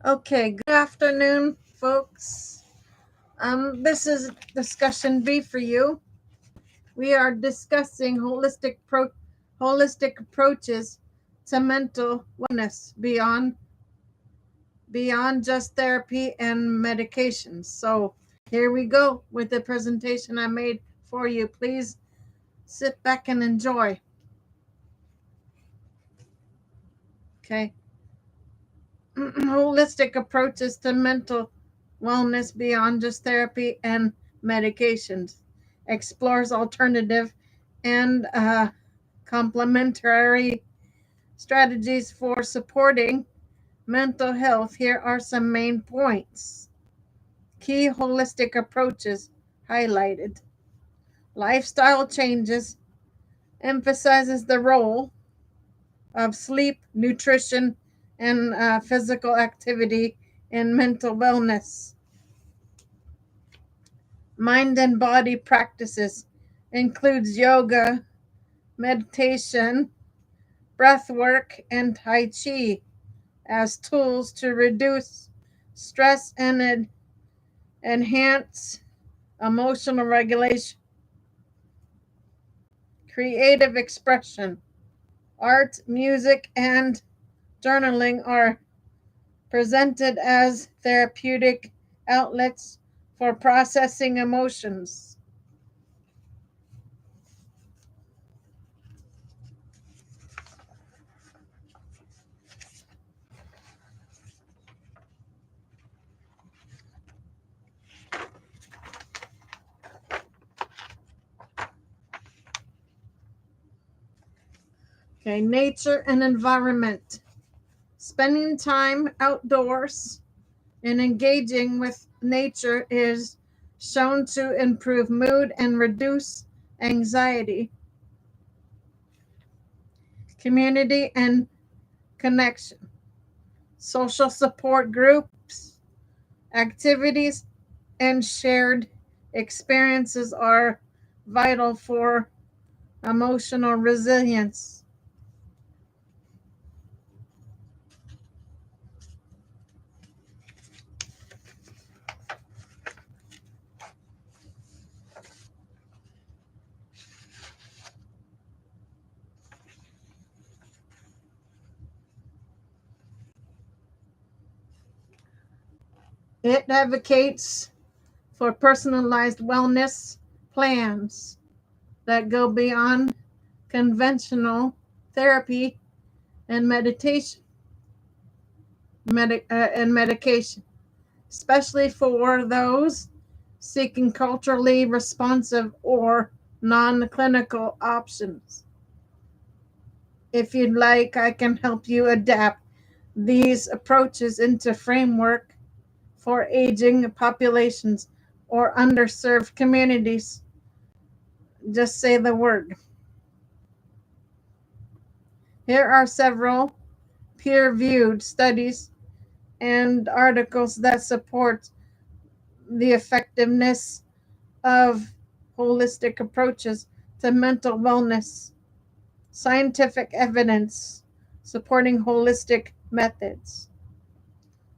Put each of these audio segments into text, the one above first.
Okay, good afternoon, folks. This is discussion B for you. We are discussing holistic approaches to mental wellness beyond just therapy and medications. So here we go with the presentation I made for you. Please sit back and enjoy. Okay. Holistic approaches to mental wellness beyond just therapy and medications, explores alternative and complementary strategies for supporting mental health. Here are some main points. Key holistic approaches highlighted. Lifestyle changes emphasizes the role of sleep, nutrition, and physical activity in mental wellness. Mind and body practices includes yoga, meditation, breath work, and tai chi as tools to reduce stress and enhance emotional regulation. Creative expression. Art, music, and journaling are presented as therapeutic outlets for processing emotions. Okay, nature and environment. Spending time outdoors and engaging with nature is shown to improve mood and reduce anxiety. Community and connection. Social support groups, activities, and shared experiences are vital for emotional resilience. It advocates for personalized wellness plans that go beyond conventional therapy and medication, especially for those seeking culturally responsive or non-clinical options. If you'd like, I can help you adapt these approaches into framework for aging populations or underserved communities. Just say the word. Here are several peer-reviewed studies and articles that support the effectiveness of holistic approaches to mental wellness. Scientific evidence supporting holistic methods.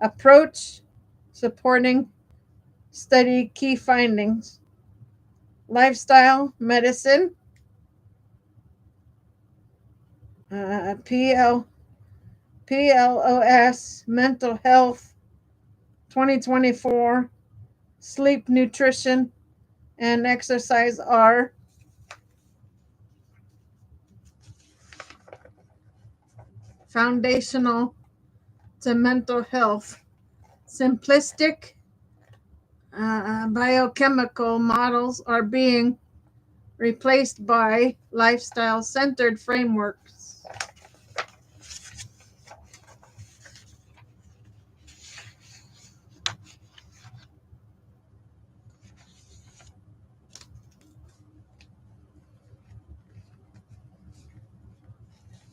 Approach supporting study key findings. Lifestyle medicine, PLOS, mental health 2024, sleep, nutrition, and exercise are foundational to mental health. Simplistic biochemical models are being replaced by lifestyle centered frameworks.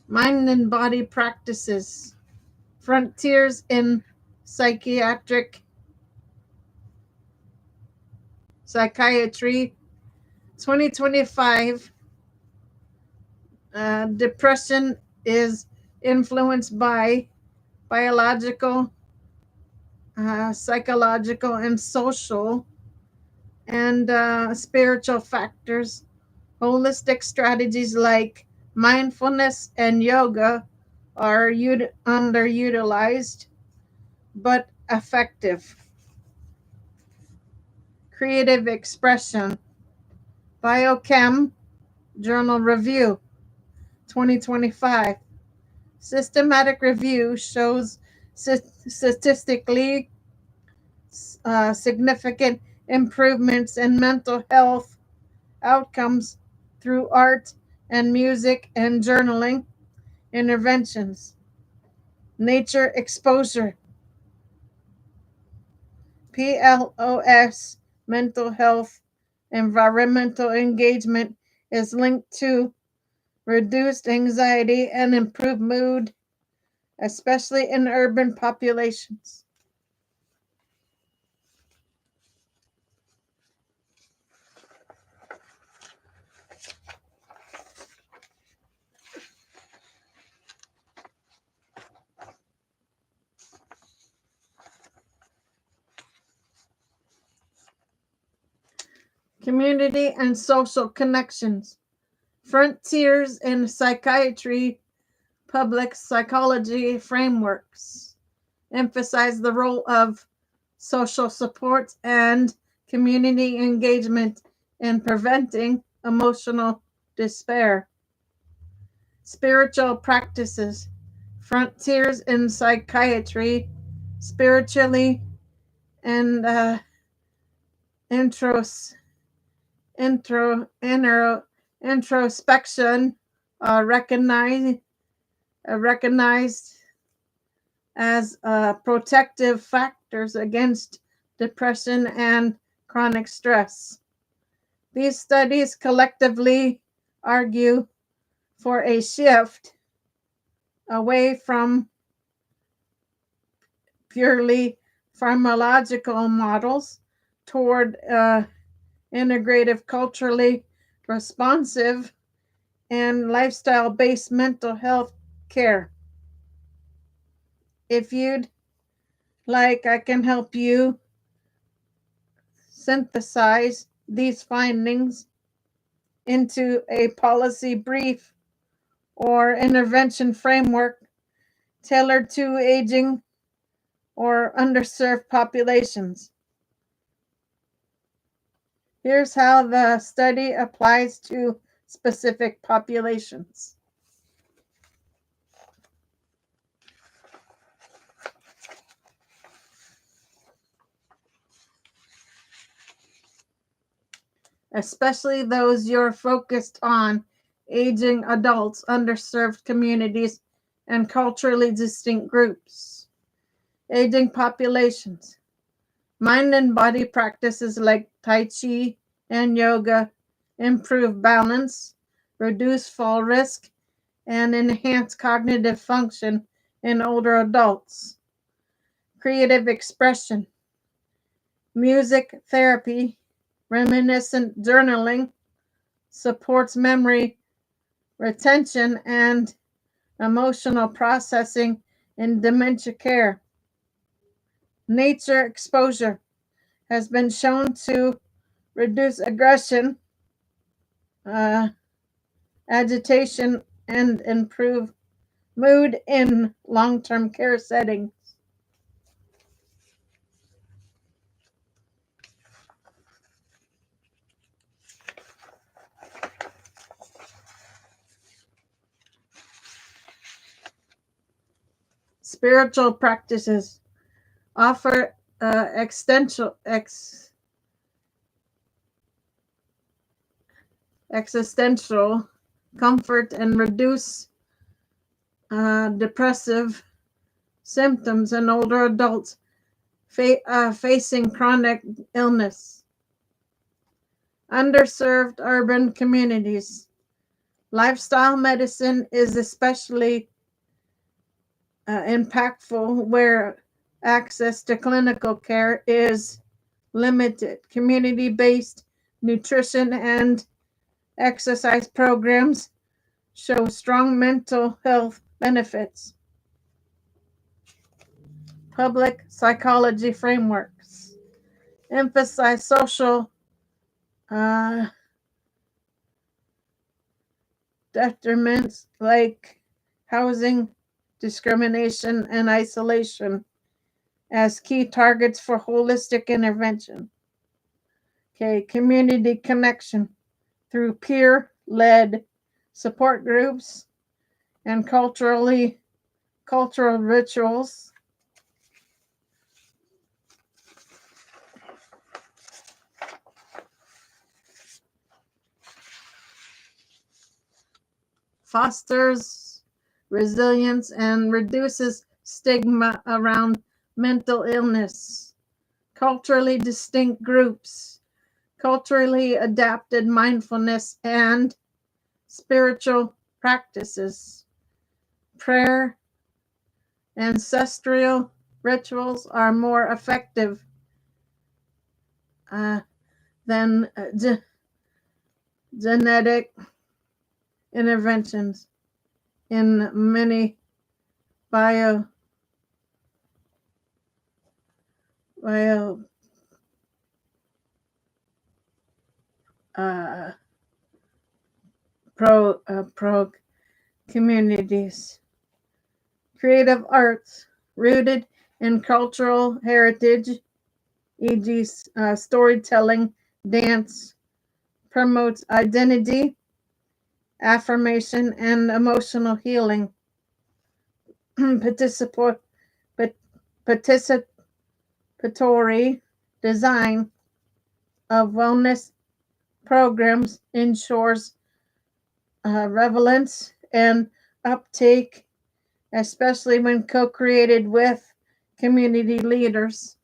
Mind and body practices. Frontiers in psychiatry 2025. Depression is influenced by biological psychological and social and spiritual factors. Holistic strategies like mindfulness and yoga are underutilized but effective. Creative expression. Biochem Journal Review 2025. Systematic review shows statistically significant improvements in mental health outcomes through art and music and journaling interventions. Nature exposure. PLOS mental health environmental engagement is linked to reduced anxiety and improved mood, especially in urban populations. Community and social connections. Frontiers in psychiatry, public psychology frameworks emphasize the role of social support and community engagement in preventing emotional despair. Spiritual practices. Frontiers in psychiatry, spiritually and intros, introspection are recognized as protective factors against depression and chronic stress. These studies collectively argue for a shift away from purely pharmacological models toward integrative, culturally responsive, and lifestyle based mental health care. If you'd like, I can help you synthesize these findings into a policy brief or intervention framework tailored to aging or underserved populations. Here's how the study applies to specific populations. Especially those you're focused on: aging adults, underserved communities, and culturally distinct groups. Aging populations. Mind and body practices like Tai Chi and yoga improve balance, reduce fall risk, and enhance cognitive function in older adults. Creative expression. Music therapy, reminiscent journaling supports memory retention and emotional processing in dementia care. Nature exposure has been shown to reduce aggression, uh, agitation, and improve mood in long term care settings. Spiritual practices offer existential comfort and reduce depressive symptoms in older adults facing chronic illness. Underserved urban communities. Lifestyle medicine is especially impactful where access to clinical care is limited. Community based nutrition and exercise programs show strong mental health benefits. public psychology frameworks, emphasize social uh, detriments like housing, discrimination, and isolation as key targets for holistic intervention. Okay, community connection through peer-led support groups and cultural rituals. Fosters resilience and reduces stigma around mental illness. Culturally distinct groups, culturally adapted mindfulness and spiritual practices. Prayer, ancestral rituals are more effective than genetic interventions in many bio bio uh, pro communities. Creative arts rooted in cultural heritage, e.g., storytelling, dance, promotes identity, affirmation, and emotional healing. Participatory design of wellness programs ensures relevance and uptake, especially when co-created with community leaders.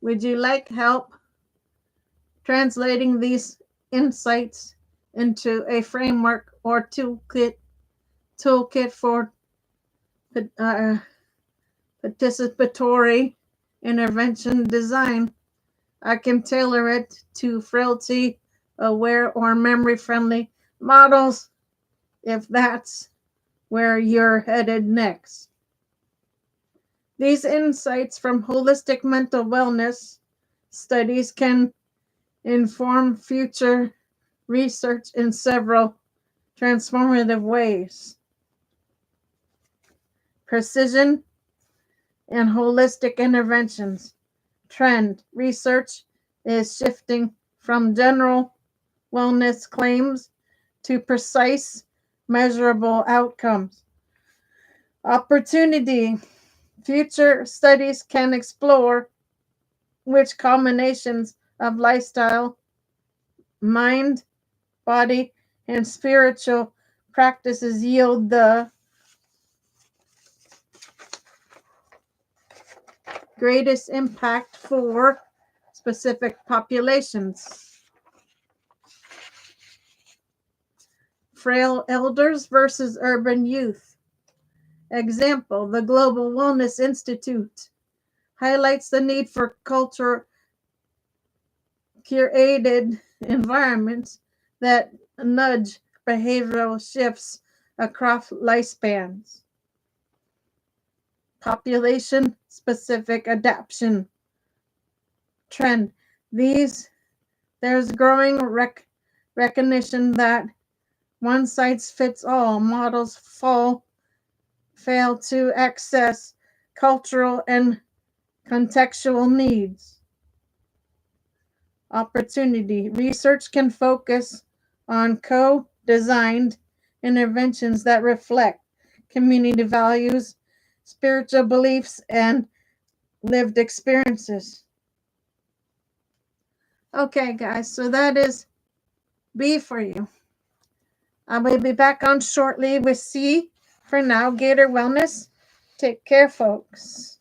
Would you like help translating these insights into a framework or toolkit for uh, participatory intervention design? I can tailor it to frailty aware or memory friendly models if that's where you're headed next. These insights from holistic mental wellness studies can inform future research in several transformative ways. Precision and holistic interventions. Trend research is shifting from general wellness claims to precise, measurable outcomes. Opportunity. Future studies can explore which combinations of lifestyle, mind, body, and spiritual practices yield the greatest impact for specific populations. Frail elders versus urban youth. Example, the Global Wellness Institute highlights the need for culture curated environments that nudge behavioral shifts across lifespans. Population specific adaptation trend. There's growing recognition that one size fits all models fail to access cultural and contextual needs. Opportunity. Research can focus on co-designed interventions that reflect community values, spiritual beliefs, and lived experiences. Okay, guys, so that is B for you. I will be back on shortly with C for now, Gator Wellness. Take care, folks.